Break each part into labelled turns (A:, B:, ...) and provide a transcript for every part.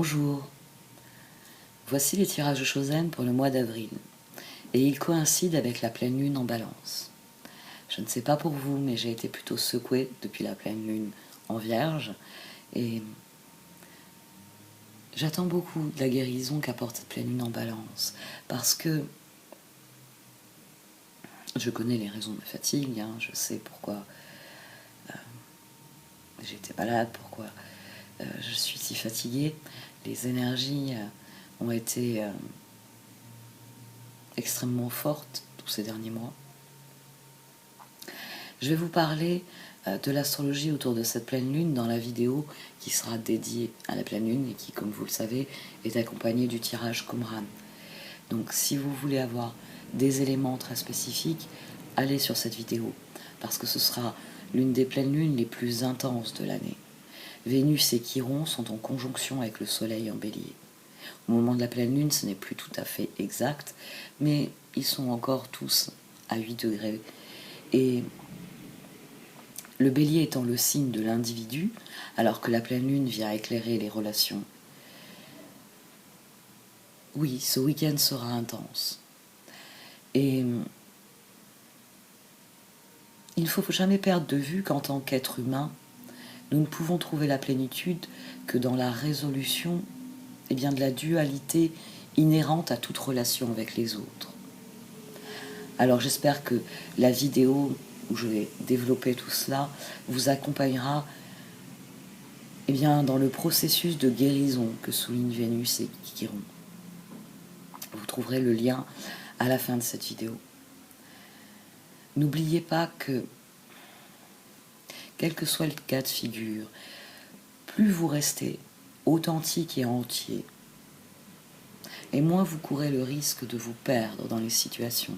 A: Bonjour, voici les tirages de Chosen pour le mois d'avril, et ils coïncident avec la pleine lune en Balance. Je ne sais pas pour vous, mais j'ai été plutôt secouée depuis la pleine lune en Vierge, et j'attends beaucoup de la guérison qu'apporte cette pleine lune en Balance, parce que je connais les raisons de ma fatigue, je sais pourquoi j'ai été malade, pourquoi je suis si fatiguée. Les énergies ont été extrêmement fortes tous ces derniers mois. Je vais vous parler de l'astrologie autour de cette pleine lune dans la vidéo qui sera dédiée à la pleine lune et qui, comme vous le savez, est accompagnée du tirage Qumran. Donc si vous voulez avoir des éléments très spécifiques, allez sur cette vidéo, parce que ce sera l'une des pleines lunes les plus intenses de l'année. Vénus et Chiron sont en conjonction avec le Soleil en Bélier. Au moment de la pleine lune, ce n'est plus tout à fait exact, mais ils sont encore tous à 8 degrés. Et le Bélier étant le signe de l'individu, alors que la pleine lune vient éclairer les relations. Oui, ce week-end sera intense. Et il ne faut jamais perdre de vue qu'en tant qu'être humain, nous ne pouvons trouver la plénitude que dans la résolution de la dualité inhérente à toute relation avec les autres. Alors j'espère que la vidéo où je vais développer tout cela vous accompagnera dans le processus de guérison que souligne Vénus et Chiron. Vous trouverez le lien à la fin de cette vidéo. N'oubliez pas que, quel que soit le cas de figure, plus vous restez authentique et entier, et moins vous courez le risque de vous perdre dans les situations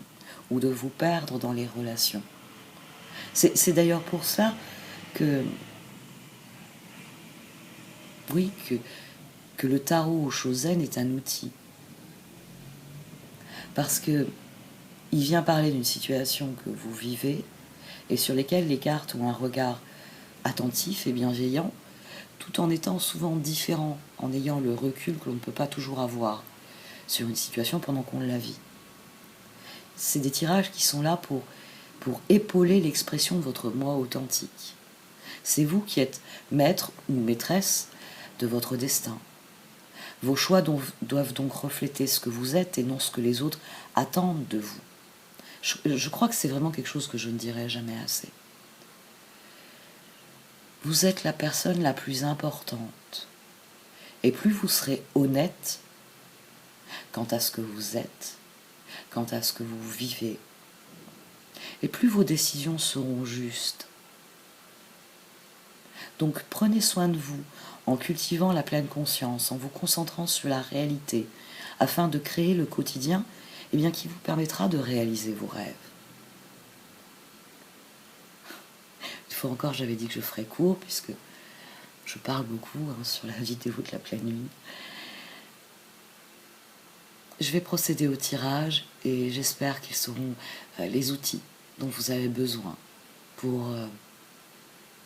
A: ou de vous perdre dans les relations. C'est d'ailleurs pour ça que, oui, que le tarot au Chosen est un outil. Parce que il vient parler d'une situation que vous vivez et sur lesquelles les cartes ont un regard attentif et bienveillant, tout en étant souvent différent, en ayant le recul que l'on ne peut pas toujours avoir sur une situation pendant qu'on la vit. C'est des tirages qui sont là pour épauler l'expression de votre moi authentique. C'est vous qui êtes maître ou maîtresse de votre destin. Vos choix doivent donc refléter ce que vous êtes et non ce que les autres attendent de vous. Je crois que c'est vraiment quelque chose que je ne dirai jamais assez. Vous êtes la personne la plus importante. Et plus vous serez honnête quant à ce que vous êtes, quant à ce que vous vivez, et plus vos décisions seront justes. Donc prenez soin de vous en cultivant la pleine conscience, en vous concentrant sur la réalité, afin de créer le quotidien qui vous permettra de réaliser vos rêves. Une fois encore, j'avais dit que je ferais court, puisque je parle beaucoup sur la vidéo de la pleine lune. Je vais procéder au tirage et j'espère qu'ils seront les outils dont vous avez besoin pour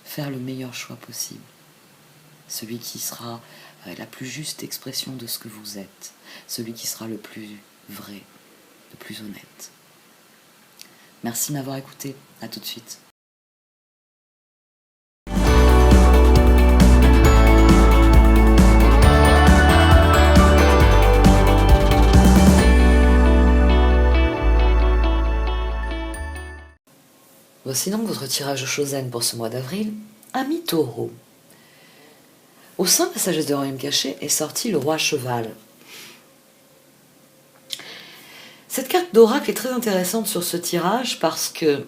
A: faire le meilleur choix possible. Celui qui sera la plus juste expression de ce que vous êtes. Celui qui sera le plus vrai, le plus honnête. Merci de m'avoir écouté. À tout de suite. Voici donc votre tirage Chosen pour ce mois d'avril. Ami Taureau. Au sein de la sagesse de Royaume Caché est sorti le roi cheval. Cette carte d'oracle est très intéressante sur ce tirage parce que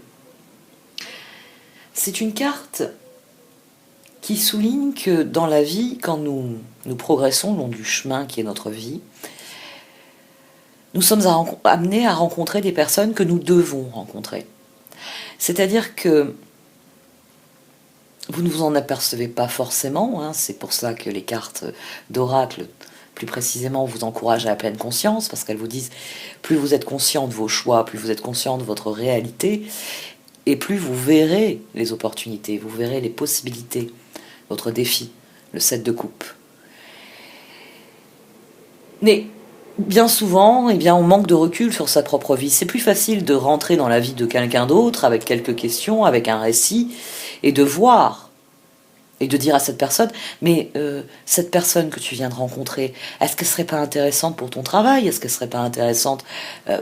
A: c'est une carte qui souligne que dans la vie, quand nous progressons le long du chemin qui est notre vie, nous sommes amenés à rencontrer des personnes que nous devons rencontrer. C'est-à-dire que vous ne vous en apercevez pas forcément, c'est pour ça que les cartes d'oracle, plus précisément, vous encouragent à la pleine conscience, parce qu'elles vous disent, plus vous êtes conscient de vos choix, plus vous êtes conscient de votre réalité, et plus vous verrez les opportunités, vous verrez les possibilités, votre défi, le 7 de coupe. Mais bien souvent, eh bien, on manque de recul sur sa propre vie. C'est plus facile de rentrer dans la vie de quelqu'un d'autre avec quelques questions, avec un récit, et de voir, et de dire à cette personne, mais cette personne que tu viens de rencontrer, est-ce qu'elle serait pas intéressante pour ton travail? Est-ce qu'elle serait pas intéressante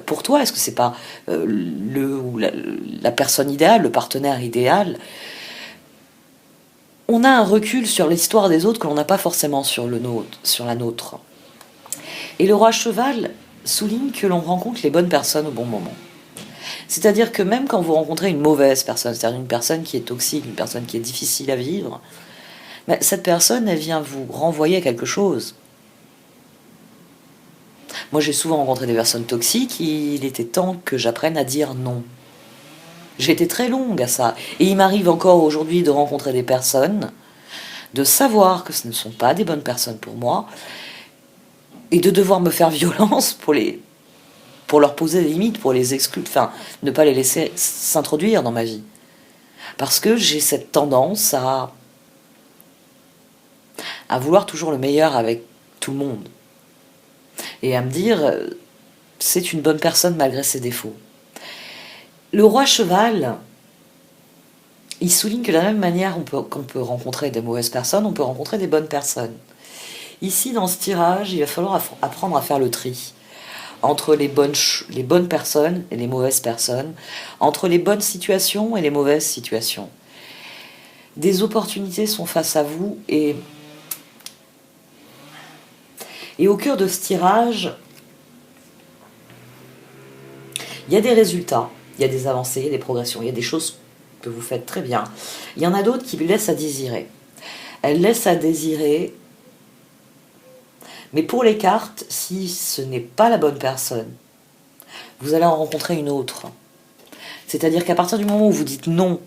A: pour toi? Est-ce que c'est pas le ou la personne idéale, le partenaire idéal? On a un recul sur l'histoire des autres que l'on n'a pas forcément sur la nôtre. Et le roi cheval souligne que l'on rencontre les bonnes personnes au bon moment. C'est-à-dire que même quand vous rencontrez une mauvaise personne, c'est-à-dire une personne qui est toxique, une personne qui est difficile à vivre, ben, cette personne, elle vient vous renvoyer à quelque chose. Moi, j'ai souvent rencontré des personnes toxiques, il était temps que j'apprenne à dire non. J'ai été très longue à ça. Et il m'arrive encore aujourd'hui de rencontrer des personnes, de savoir que ce ne sont pas des bonnes personnes pour moi, et de devoir me faire violence pour leur poser des limites, pour les exclure, enfin, ne pas les laisser s'introduire dans ma vie. Parce que j'ai cette tendance à vouloir toujours le meilleur avec tout le monde. Et à me dire, c'est une bonne personne malgré ses défauts. Le roi cheval, il souligne que de la même manière qu'on peut rencontrer des mauvaises personnes, on peut rencontrer des bonnes personnes. Ici, dans ce tirage, il va falloir apprendre à faire le tri entre les bonnes personnes et les mauvaises personnes, entre les bonnes situations et les mauvaises situations. Des opportunités sont face à vous et au cœur de ce tirage, il y a des résultats, il y a des avancées, il y a des progressions, il y a des choses que vous faites très bien. Il y en a d'autres qui laissent à désirer. Elles laissent à désirer, mais pour les cartes, si ce n'est pas la bonne personne, vous allez en rencontrer une autre. C'est-à-dire qu'à partir du moment où vous dites non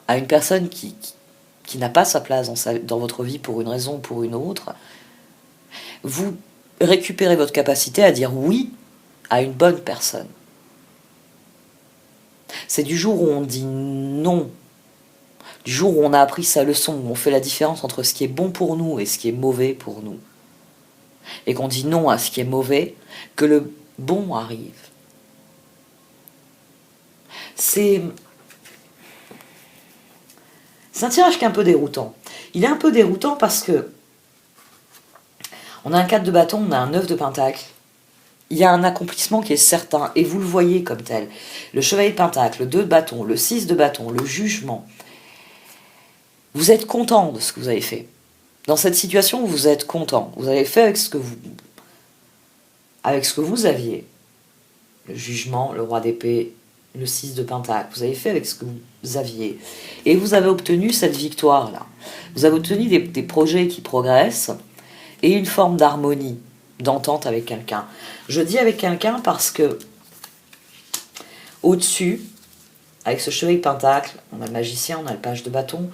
A: à une personne qui n'a pas sa place dans votre vie pour une raison ou pour une autre, vous récupérez votre capacité à dire oui à une bonne personne. C'est du jour où on dit non, du jour où on a appris sa leçon, où on fait la différence entre ce qui est bon pour nous et ce qui est mauvais pour nous, et qu'on dit non à ce qui est mauvais, que le bon arrive. C'est un tirage qui est un peu déroutant. Il est un peu déroutant parce que on a un 4 de bâton, on a un 9 de pentacle. Il y a un accomplissement qui est certain, et vous le voyez comme tel. Le chevalier de pentacle, le 2 de bâton, le 6 de bâton, le jugement. Vous êtes content de ce que vous avez fait. Dans cette situation, vous êtes content. Vous avez fait avec ce que vous aviez. Le jugement, le roi d'épée, le 6 de pentacle. Vous avez fait avec ce que vous aviez. Et vous avez obtenu cette victoire-là. Vous avez obtenu des projets qui progressent et une forme d'harmonie, d'entente avec quelqu'un. Je dis avec quelqu'un parce que au-dessus, avec ce chevalier de pentacle, on a le magicien, on a le page de bâton,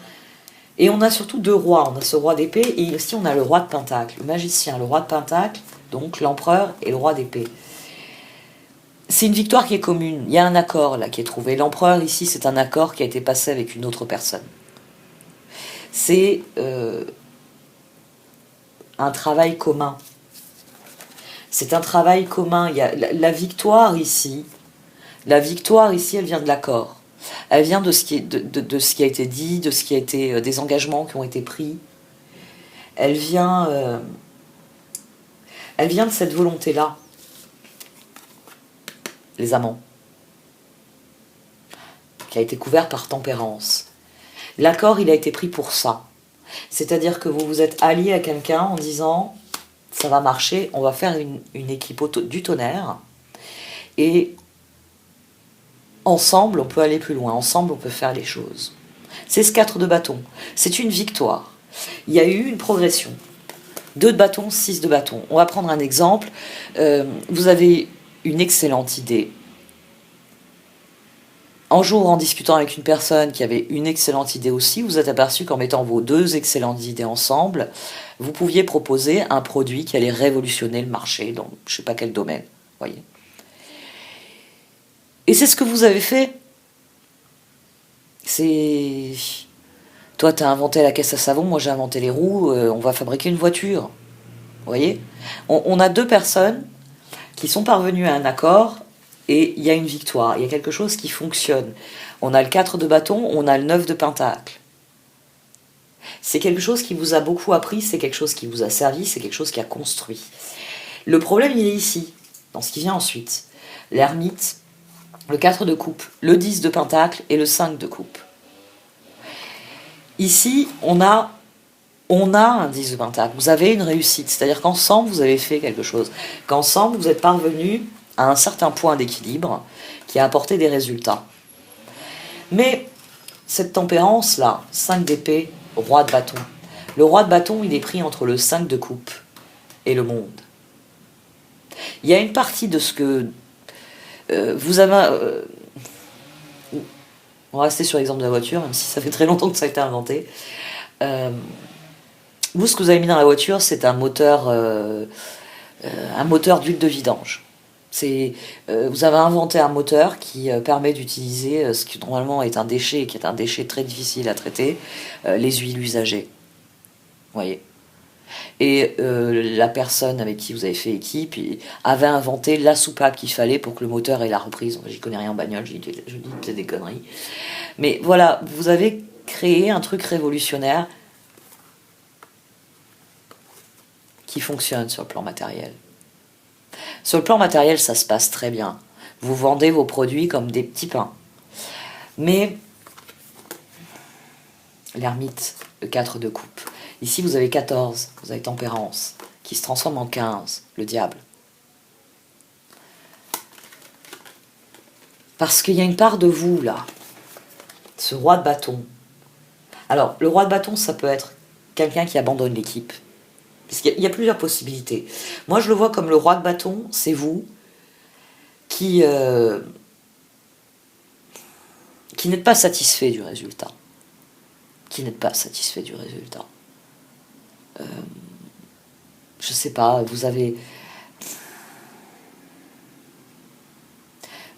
A: et on a surtout deux rois. On a ce roi d'épée et ici on a le roi de pentacle. Le magicien, le roi de pentacle, donc l'empereur et le roi d'épée. C'est une victoire qui est commune. Il y a un accord là qui est trouvé. L'empereur ici, c'est un accord qui a été passé avec une autre personne. C'est un travail commun. C'est un travail commun. Il y a la victoire ici. La victoire ici, elle vient de l'accord. Elle vient de ce qui a été dit, de ce qui a été des engagements qui ont été pris. Elle vient de cette volonté-là. Les amants, qui a été couvert par tempérance. L'accord, il a été pris pour ça. C'est-à-dire que vous vous êtes allié à quelqu'un en disant « ça va marcher, on va faire une équipe du tonnerre et ensemble, on peut aller plus loin, ensemble, on peut faire les choses. » C'est ce 4 de bâton. C'est une victoire. Il y a eu une progression. 2 de bâton, 6 de bâton. On va prendre un exemple. Vous avez une excellente idée. Un jour, en discutant avec une personne qui avait une excellente idée aussi, vous êtes aperçu qu'en mettant vos 2 excellentes idées ensemble, vous pouviez proposer un produit qui allait révolutionner le marché dans je ne sais pas quel domaine. Voyez. Et c'est ce que vous avez fait. Toi, tu as inventé la caisse à savon, moi j'ai inventé les roues, on va fabriquer une voiture. voyez, on a deux personnes qui sont parvenues à un accord et il y a une victoire, il y a quelque chose qui fonctionne. On a le 4 de bâton, on a le 9 de pentacle. C'est quelque chose qui vous a beaucoup appris, c'est quelque chose qui vous a servi, c'est quelque chose qui a construit. Le problème, il est ici, dans ce qui vient ensuite. L'ermite, le 4 de coupe, le 10 de pentacle et le 5 de coupe. Ici, on a un 10 de pentacle. Vous avez une réussite, c'est-à-dire qu'ensemble, vous avez fait quelque chose. Qu'ensemble, vous êtes parvenu à un certain point d'équilibre qui a apporté des résultats. Mais cette tempérance-là, 5 d'épée, roi de bâton. Le roi de bâton, il est pris entre le 5 de coupe et le monde. Il y a une partie de ce que vous avez... on va rester sur l'exemple de la voiture, même si ça fait très longtemps que ça a été inventé. Vous, ce que vous avez mis dans la voiture, c'est un moteur d'huile de vidange. Vous avez inventé un moteur qui permet d'utiliser ce qui normalement est un déchet, qui est un déchet très difficile à traiter, les huiles usagées. Vous voyez. Et la personne avec qui vous avez fait équipe avait inventé la soupape qu'il fallait pour que le moteur ait la reprise. J'y connais rien en bagnole, je dis peut-être des conneries. Mais voilà, vous avez créé un truc révolutionnaire qui fonctionne sur le plan matériel. Sur le plan matériel, ça se passe très bien. Vous vendez vos produits comme des petits pains. Mais l'ermite, le 4 de coupe. Ici, vous avez 14, vous avez tempérance, qui se transforme en 15, le diable. Parce qu'il y a une part de vous, là, ce roi de bâton. Alors, le roi de bâton, ça peut être quelqu'un qui abandonne l'équipe. Parce qu'il y a plusieurs possibilités. Moi, je le vois comme le roi de bâton, c'est vous qui n'êtes pas satisfait du résultat. Qui n'êtes pas satisfait du résultat. Je sais pas, vous avez...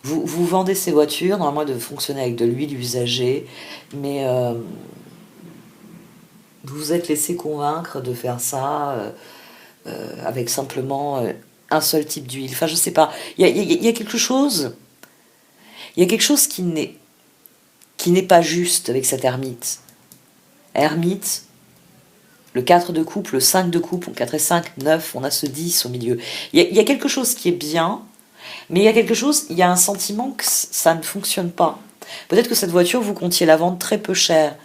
A: Vous vendez ces voitures, normalement, elles doivent fonctionner avec de l'huile usagée, mais vous vous êtes laissé convaincre de faire ça avec simplement un seul type d'huile. Enfin, je sais pas. Il y a quelque chose... Il y a quelque chose qui n'est pas juste avec cette ermite. Ermite, le 4 de coupe, le 5 de coupe, 4 et 5, 9, on a ce 10 au milieu. Il y a quelque chose qui est bien, mais il y a un sentiment que ça ne fonctionne pas. Peut-être que cette voiture, vous comptiez la vendre très peu cher,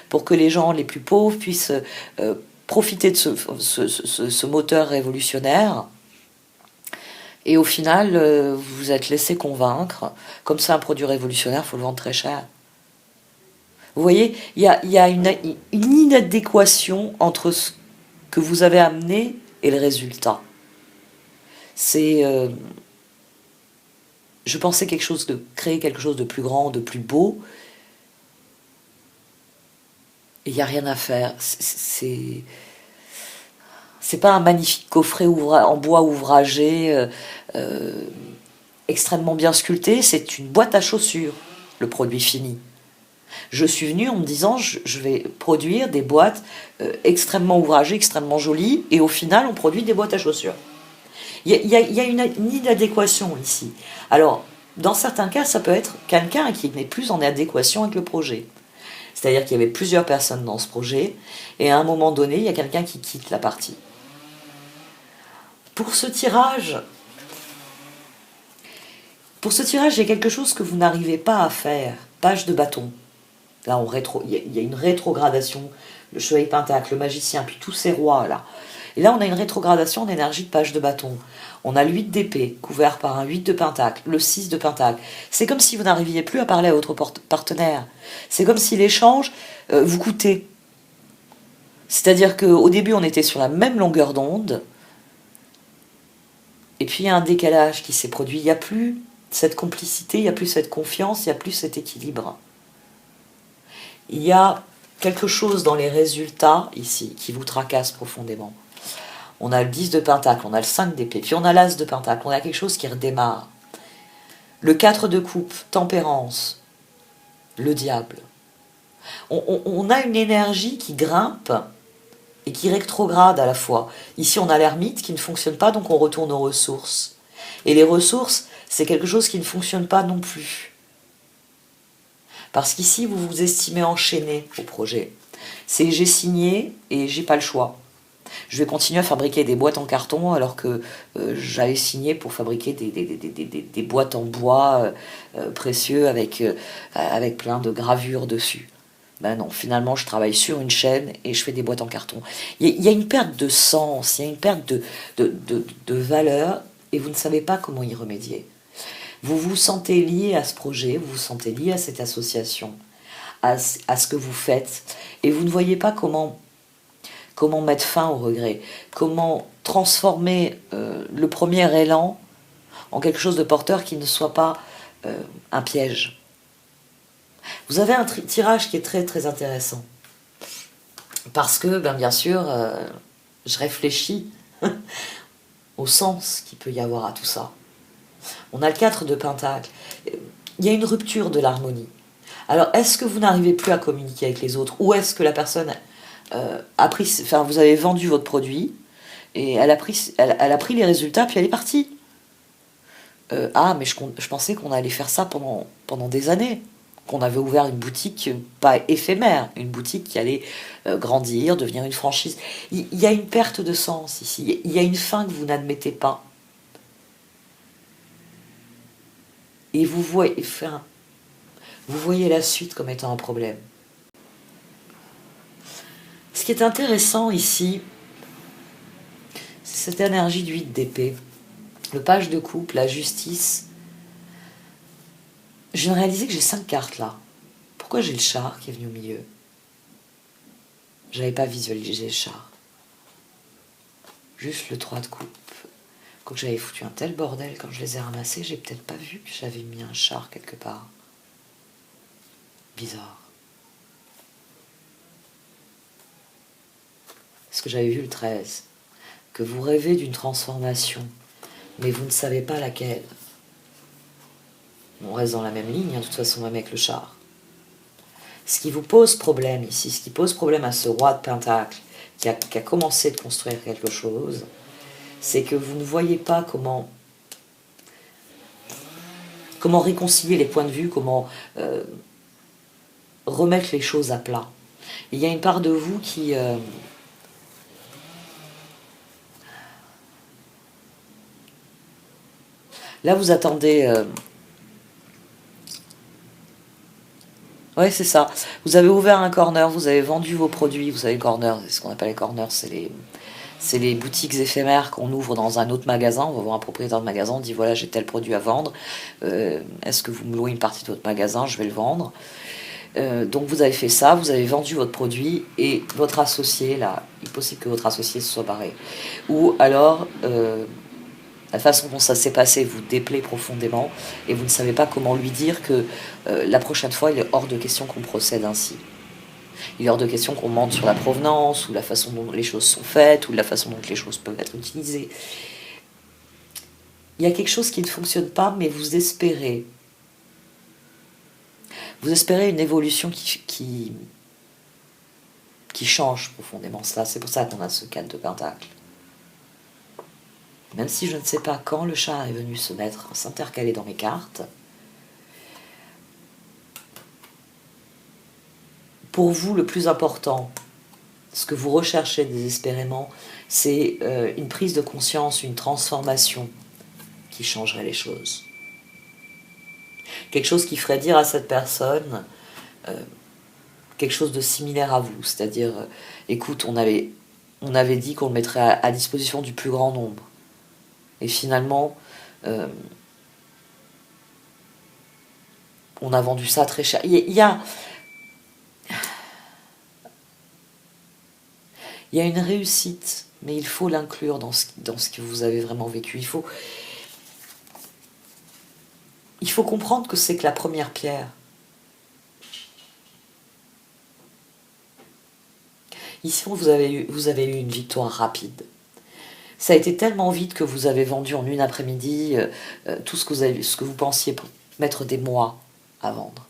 A: pour que les gens les plus pauvres puissent profiter de ce moteur révolutionnaire. Et au final, vous vous êtes laissé convaincre. Comme c'est un produit révolutionnaire, il faut le vendre très cher. Vous voyez, il y a une inadéquation entre ce que vous avez amené et le résultat. C'est... je pensais créer quelque chose de plus grand, de plus beau. Et il n'y a rien à faire. C'est pas un magnifique coffret en bois ouvragé, extrêmement bien sculpté. C'est une boîte à chaussures, le produit fini. Je suis venue en me disant, je vais produire des boîtes extrêmement ouvragées, extrêmement jolies, et au final, on produit des boîtes à chaussures. Il y a une inadéquation ici. Alors, dans certains cas, ça peut être quelqu'un qui n'est plus en adéquation avec le projet. C'est-à-dire qu'il y avait plusieurs personnes dans ce projet, et à un moment donné, il y a quelqu'un qui quitte la partie. Pour ce tirage, il y a quelque chose que vous n'arrivez pas à faire. Page de bâton. Là, il y a une rétrogradation. Le chevalier pentacle, le magicien, puis tous ces rois-là. Et là, on a une rétrogradation d'énergie de page de bâton. On a le 8 d'épée, couvert par un 8 de pentacle, le 6 de pentacle. C'est comme si vous n'arriviez plus à parler à votre partenaire. C'est comme si l'échange vous coûtait. C'est-à-dire qu'au début, on était sur la même longueur d'onde, et puis il y a un décalage qui s'est produit. Il n'y a plus cette complicité, il n'y a plus cette confiance, il n'y a plus cet équilibre. Il y a quelque chose dans les résultats, ici, qui vous tracasse profondément. On a le 10 de pentacle, on a le 5 d'épée, puis on a l'as de pentacle, on a quelque chose qui redémarre. Le 4 de coupe, tempérance, le diable. On a une énergie qui grimpe, et qui rétrograde à la fois. Ici, on a l'ermite qui ne fonctionne pas, donc on retourne aux ressources. Et les ressources, c'est quelque chose qui ne fonctionne pas non plus. Parce qu'ici, vous vous estimez enchaîné au projet. C'est j'ai signé et j'ai pas le choix. Je vais continuer à fabriquer des boîtes en carton alors que j'avais signé pour fabriquer des boîtes en bois précieux avec plein de gravures dessus. Ben non, finalement, je travaille sur une chaîne et je fais des boîtes en carton. Il y a une perte de sens, il y a une perte de valeur et vous ne savez pas comment y remédier. Vous vous sentez lié à ce projet, vous vous sentez lié à cette association, à ce que vous faites et vous ne voyez pas comment mettre fin au regret, comment transformer le premier élan en quelque chose de porteur qui ne soit pas un piège. Vous avez un tirage qui est très très intéressant. Parce que, bien sûr, je réfléchis au sens qu'il peut y avoir à tout ça. On a le 4 de Pentacle. Il y a une rupture de l'harmonie. Alors, est-ce que vous n'arrivez plus à communiquer avec les autres? Ou est-ce que la personne a pris... Enfin, vous avez vendu votre produit, et elle a pris les résultats, puis elle est partie. Mais je pensais qu'on allait faire ça pendant des années. Qu'on avait ouvert une boutique, pas éphémère, une boutique qui allait grandir, devenir une franchise. Il y a une perte de sens ici. Il y a une fin que vous n'admettez pas. Et vous voyez la suite comme étant un problème. Ce qui est intéressant ici, c'est cette énergie du 8 d'épée. Le page de coupe, la justice. Je viens de réaliser que j'ai 5 cartes là. Pourquoi j'ai le char qui est venu au milieu? J'avais pas visualisé le char. Juste le 3 de coupe. Quoique j'avais foutu un tel bordel quand je les ai ramassés, j'ai peut-être pas vu que j'avais mis un char quelque part. Bizarre. Est-ce que j'avais vu le 13? Que vous rêvez d'une transformation, mais vous ne savez pas laquelle. On reste dans la même ligne, de toute façon, même avec le char. Ce qui vous pose problème ici, ce qui pose problème à ce roi de Pentacle, qui a commencé de construire quelque chose, c'est que vous ne voyez pas comment réconcilier les points de vue, comment remettre les choses à plat. Il y a une part de vous qui... Là, vous attendez... Ouais, c'est ça. Vous avez ouvert un corner, vous avez vendu vos produits. Vous savez, corner, c'est ce qu'on appelle les corners, c'est les boutiques éphémères qu'on ouvre dans un autre magasin. On va voir un propriétaire de magasin, on dit voilà, j'ai tel produit à vendre. Est-ce que vous me louez une partie de votre magasin? Je vais le vendre. Donc vous avez fait ça, vous avez vendu votre produit et votre associé, là, il est possible que votre associé se soit barré. Ou alors, la façon dont ça s'est passé vous déplaît profondément et vous ne savez pas comment lui dire que la prochaine fois, il est hors de question qu'on procède ainsi. Il est hors de question qu'on mente sur la provenance ou la façon dont les choses sont faites ou la façon dont les choses peuvent être utilisées. Il y a quelque chose qui ne fonctionne pas, mais vous espérez. Vous espérez une évolution qui change profondément cela. C'est pour ça qu'on a ce 4 de Pentacle. Même si je ne sais pas quand le chat est venu s'intercaler dans mes cartes, pour vous, le plus important, ce que vous recherchez désespérément, c'est une prise de conscience, une transformation qui changerait les choses. Quelque chose qui ferait dire à cette personne quelque chose de similaire à vous, c'est-à-dire, écoute, on avait dit qu'on le mettrait à disposition du plus grand nombre. Et finalement, on a vendu ça très cher. Il y a une réussite, mais il faut l'inclure dans ce que vous avez vraiment vécu. Il faut comprendre que c'est que la première pierre. Ici, vous avez eu une victoire rapide. Ça a été tellement vite que vous avez vendu en une après-midi tout ce que vous pensiez mettre des mois à vendre.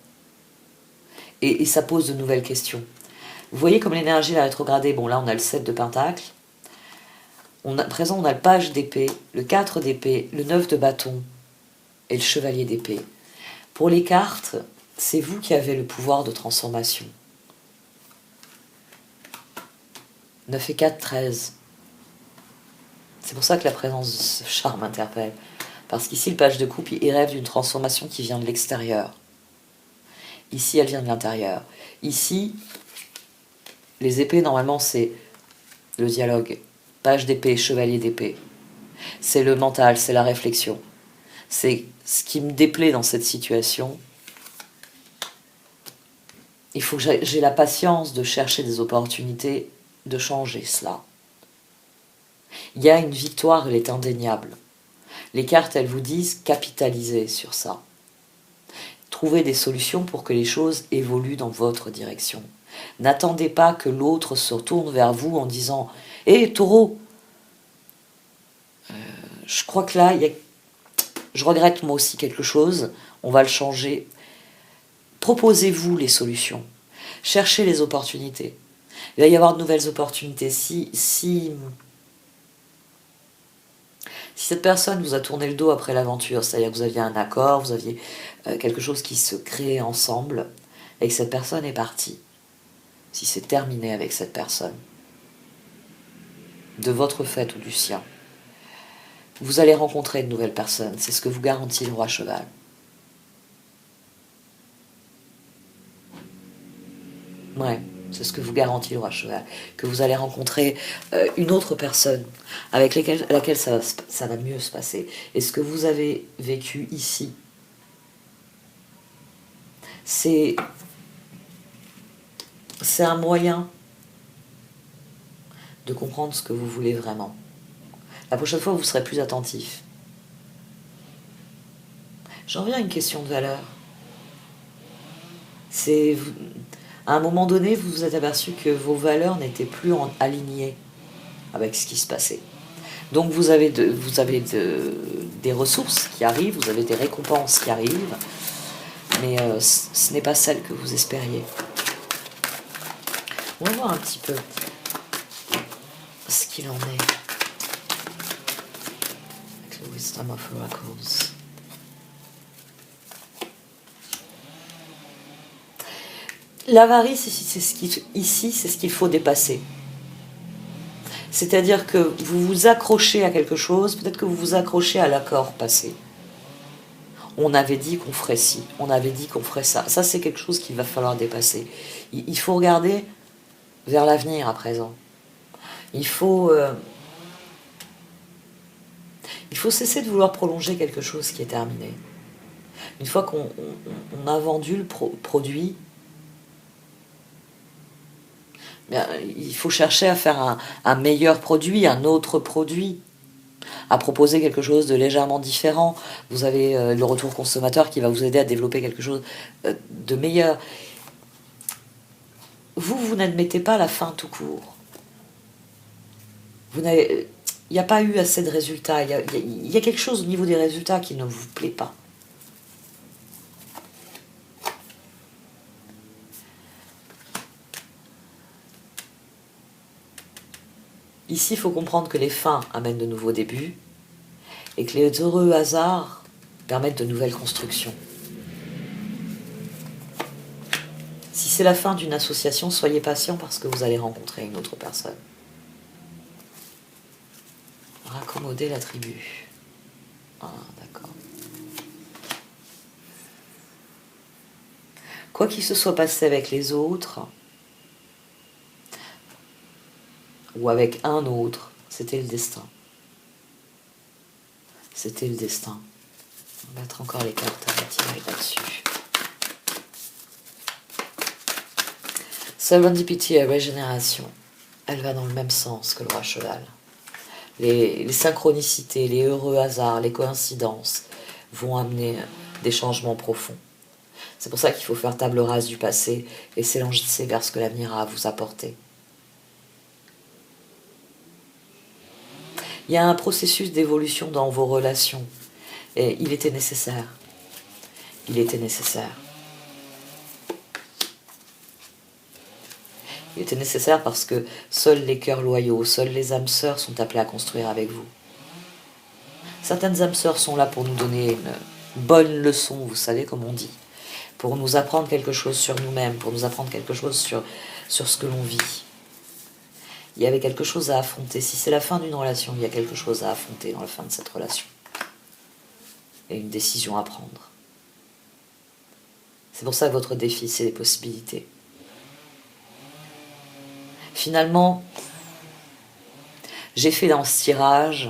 A: Et ça pose de nouvelles questions. Vous voyez comme l'énergie a rétrogradé. Bon, là, on a le 7 de Pentacle. À présent, on a le page d'épée, le 4 d'épée, le 9 de bâton et le chevalier d'épée. Pour les cartes, c'est vous qui avez le pouvoir de transformation. 9 et 4, 13. C'est pour ça que la présence de ce charme interpelle. Parce qu'ici, le page de coupe, il rêve d'une transformation qui vient de l'extérieur. Ici, elle vient de l'intérieur. Ici, les épées, normalement, c'est le dialogue. Page d'épée, chevalier d'épée. C'est le mental, c'est la réflexion. C'est ce qui me déplaît dans cette situation. Il faut que j'ai la patience de chercher des opportunités de changer cela. Il y a une victoire, elle est indéniable. Les cartes, elles vous disent capitaliser sur ça. Trouvez des solutions pour que les choses évoluent dans votre direction. N'attendez pas que l'autre se retourne vers vous en disant « Hé, taureau, je crois que là, je regrette moi aussi quelque chose, on va le changer. » Proposez-vous les solutions. Cherchez les opportunités. Il va y avoir de nouvelles opportunités. Si cette personne vous a tourné le dos après l'aventure, c'est-à-dire que vous aviez un accord, vous aviez quelque chose qui se crée ensemble, et que cette personne est partie, si c'est terminé avec cette personne, de votre fait ou du sien, vous allez rencontrer de nouvelles personnes. C'est ce que vous garantit le roi cheval. Ouais, c'est ce que vous garantit le roi cheval. Que vous allez rencontrer une autre personne avec laquelle ça va mieux se passer. Et ce que vous avez vécu ici, c'est un moyen de comprendre ce que vous voulez vraiment. La prochaine fois, vous serez plus attentif. J'en reviens à une question de valeur. À un moment donné, vous vous êtes aperçu que vos valeurs n'étaient plus alignées avec ce qui se passait. Donc vous avez des ressources qui arrivent, vous avez des récompenses qui arrivent, mais ce n'est pas celle que vous espériez. On va voir un petit peu ce qu'il en est avec le Wisdom of Oracles. L'avarice, ici, c'est ce qu'il faut dépasser. C'est-à-dire que vous vous accrochez à quelque chose, peut-être que vous vous accrochez à l'accord passé. On avait dit qu'on ferait ci, on avait dit qu'on ferait ça. Ça, c'est quelque chose qu'il va falloir dépasser. Il faut regarder vers l'avenir à présent. Il faut cesser de vouloir prolonger quelque chose qui est terminé. Une fois qu'on a vendu le produit, bien, il faut chercher à faire un meilleur produit, un autre produit, à proposer quelque chose de légèrement différent. Vous avez le retour consommateur qui va vous aider à développer quelque chose de meilleur. Vous n'admettez pas la fin tout court. Il n'y a pas eu assez de résultats. Il y a quelque chose au niveau des résultats qui ne vous plaît pas. Ici, il faut comprendre que les fins amènent de nouveaux débuts et que les heureux hasards permettent de nouvelles constructions. Si c'est la fin d'une association, soyez patient parce que vous allez rencontrer une autre personne. Raccommoder la tribu. Ah, d'accord. Quoi qu'il se soit passé avec les autres, ou avec un autre, c'était le destin. C'était le destin. On va mettre encore les cartes à retirer là-dessus. Serendipity et régénération, elle va dans le même sens que le roi cheval. Les synchronicités, les heureux hasards, les coïncidences vont amener des changements profonds. C'est pour ça qu'il faut faire table rase du passé et s'élancer vers ce que l'avenir a à vous apporter. Il y a un processus d'évolution dans vos relations et il était nécessaire. Il était nécessaire. Il était nécessaire parce que seuls les cœurs loyaux, seules les âmes sœurs sont appelées à construire avec vous. Certaines âmes sœurs sont là pour nous donner une bonne leçon, vous savez comme on dit, pour nous apprendre quelque chose sur nous-mêmes, pour nous apprendre quelque chose sur ce que l'on vit. Il y avait quelque chose à affronter. Si c'est la fin d'une relation, il y a quelque chose à affronter dans la fin de cette relation. Et une décision à prendre. C'est pour ça que votre défi, c'est les possibilités. Finalement, j'ai fait dans ce tirage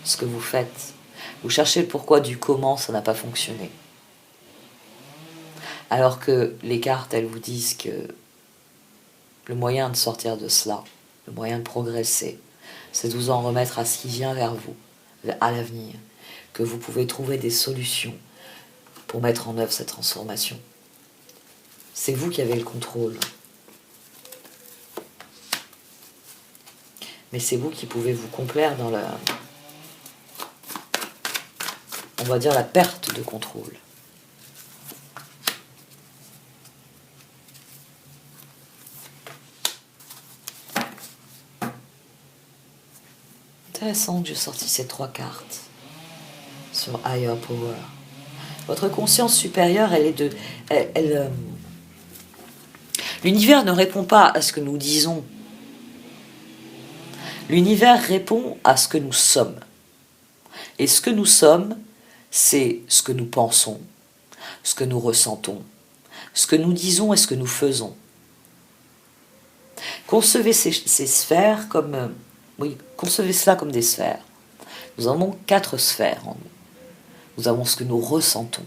A: ce que vous faites. Vous cherchez le pourquoi du comment ça n'a pas fonctionné. Alors que les cartes, elles vous disent que le moyen de sortir de cela, le moyen de progresser, c'est de vous en remettre à ce qui vient vers vous, à l'avenir, que vous pouvez trouver des solutions pour mettre en œuvre cette transformation. C'est vous qui avez le contrôle. Mais c'est vous qui pouvez vous complaire dans on va dire la perte de contrôle. Intéressant que j'ai sorti ces 3 cartes sur Higher Power. Votre conscience supérieure, elle est de... l'univers ne répond pas à ce que nous disons. L'univers répond à ce que nous sommes. Et ce que nous sommes, c'est ce que nous pensons, ce que nous ressentons, ce que nous disons et ce que nous faisons. Concevez ces sphères comme... concevez cela comme des sphères. Nous avons 4 sphères en nous. Nous avons ce que nous ressentons.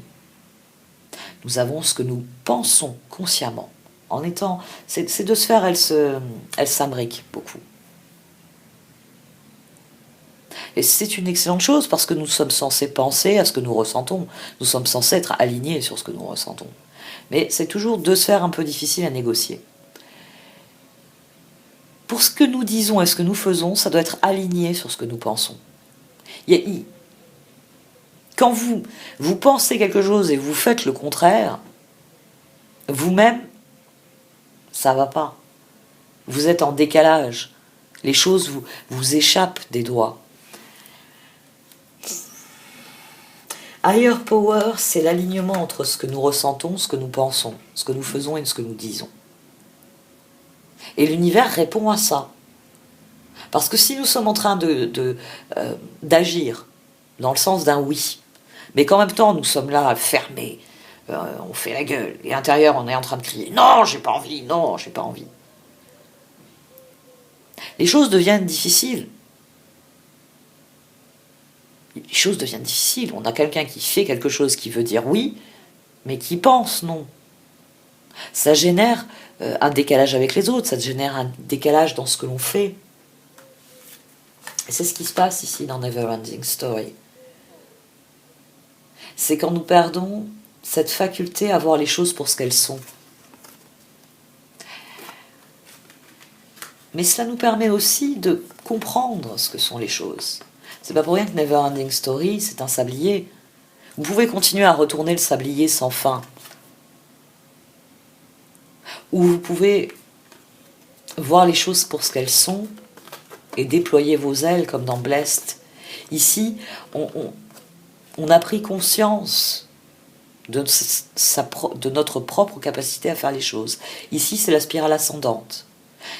A: Nous avons ce que nous pensons consciemment. En étant... Ces 2 sphères, elles s'imbriquent beaucoup. Et c'est une excellente chose parce que nous sommes censés penser à ce que nous ressentons. Nous sommes censés être alignés sur ce que nous ressentons. Mais c'est toujours 2 sphères un peu difficiles à négocier. Pour ce que nous disons et ce que nous faisons, ça doit être aligné sur ce que nous pensons. Quand vous pensez quelque chose et vous faites le contraire, vous-même, ça ne va pas. Vous êtes en décalage. Les choses vous échappent des doigts. Higher Power, c'est l'alignement entre ce que nous ressentons, ce que nous pensons, ce que nous faisons et ce que nous disons. Et l'univers répond à ça. Parce que si nous sommes en train d'agir dans le sens d'un oui, mais qu'en même temps nous sommes là fermés, on fait la gueule, et à l'intérieur on est en train de crier « Non, j'ai pas envie, non, j'ai pas envie ». Les choses deviennent difficiles. Les choses deviennent difficiles. On a quelqu'un qui fait quelque chose qui veut dire oui, mais qui pense non. Ça génère un décalage avec les autres, ça génère un décalage dans ce que l'on fait. Et c'est ce qui se passe ici dans Neverending Story. C'est quand nous perdons cette faculté à voir les choses pour ce qu'elles sont. Mais cela nous permet aussi de comprendre ce que sont les choses. C'est pas pour rien que Neverending Story, c'est un sablier. Vous pouvez continuer à retourner le sablier sans fin. Ou vous pouvez voir les choses pour ce qu'elles sont et déployer vos ailes comme dans Blessed. Ici, on a pris conscience de notre propre capacité à faire les choses. Ici, c'est la spirale ascendante.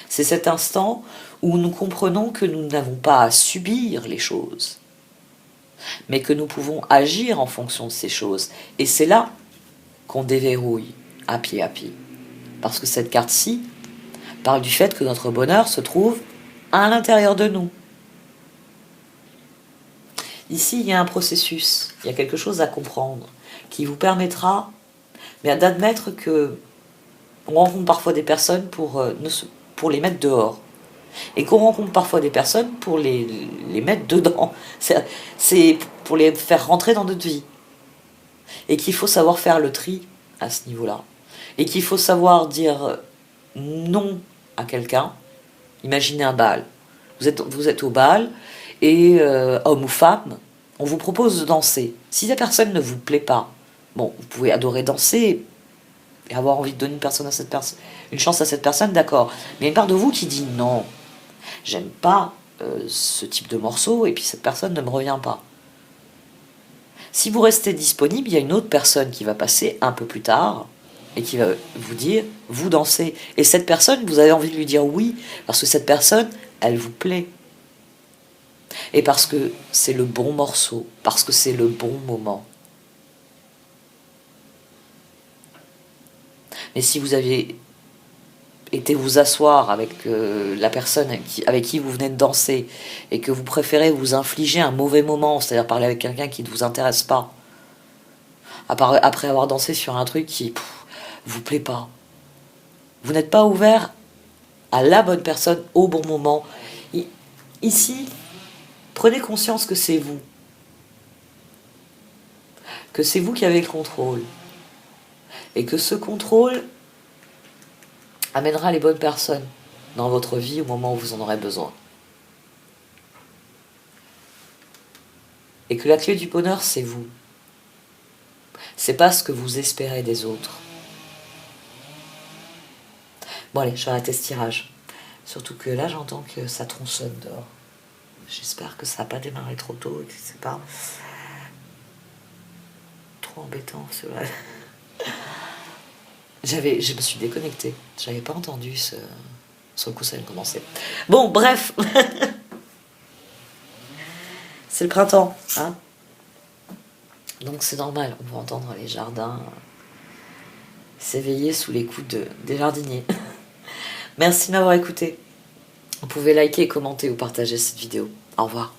A: C'est cet instant où nous comprenons que nous n'avons pas à subir les choses, mais que nous pouvons agir en fonction de ces choses. Et c'est là qu'on déverrouille à pied à pied. Parce que cette carte-ci parle du fait que notre bonheur se trouve à l'intérieur de nous. Ici, il y a un processus, il y a quelque chose à comprendre qui vous permettra d'admettre que on rencontre parfois des personnes pour les mettre dehors. Et qu'on rencontre parfois des personnes pour les mettre dedans. C'est pour les faire rentrer dans notre vie. Et qu'il faut savoir faire le tri à ce niveau-là. Et qu'il faut savoir dire non à quelqu'un. Imaginez un bal. Vous êtes au bal, et homme ou femme, on vous propose de danser. Si la personne ne vous plaît pas, bon, vous pouvez adorer danser, et avoir envie de donner une chance à cette personne, d'accord. Mais il y a une part de vous qui dit non, j'aime pas ce type de morceau, et puis cette personne ne me revient pas. Si vous restez disponible, il y a une autre personne qui va passer un peu plus tard, et qui va vous dire, vous dansez. Et cette personne, vous avez envie de lui dire oui, parce que cette personne, elle vous plaît. Et parce que c'est le bon morceau, parce que c'est le bon moment. Mais si vous aviez été vous asseoir avec la personne avec qui vous venez de danser, et que vous préférez vous infliger un mauvais moment, c'est-à-dire parler avec quelqu'un qui ne vous intéresse pas, après avoir dansé sur un truc qui vous plaît pas, vous n'êtes pas ouvert à la bonne personne au bon moment. Ici, prenez conscience que c'est vous. Que c'est vous qui avez le contrôle. Et que ce contrôle amènera les bonnes personnes dans votre vie au moment où vous en aurez besoin. Et que la clé du bonheur, c'est vous. C'est pas ce que vous espérez des autres. Bon allez, je vais arrêter ce tirage. Surtout que là, j'entends que ça tronçonne dehors. J'espère que ça n'a pas démarré trop tôt et que c'est pas trop embêtant. Je me suis déconnectée. J'avais pas entendu ce... Sur le coup, ça vient de commencer. Bon, bref. C'est le printemps, hein. Donc c'est normal, on va entendre les jardins s'éveiller sous les coups des jardiniers. Merci de m'avoir écouté. Vous pouvez liker, commenter ou partager cette vidéo. Au revoir.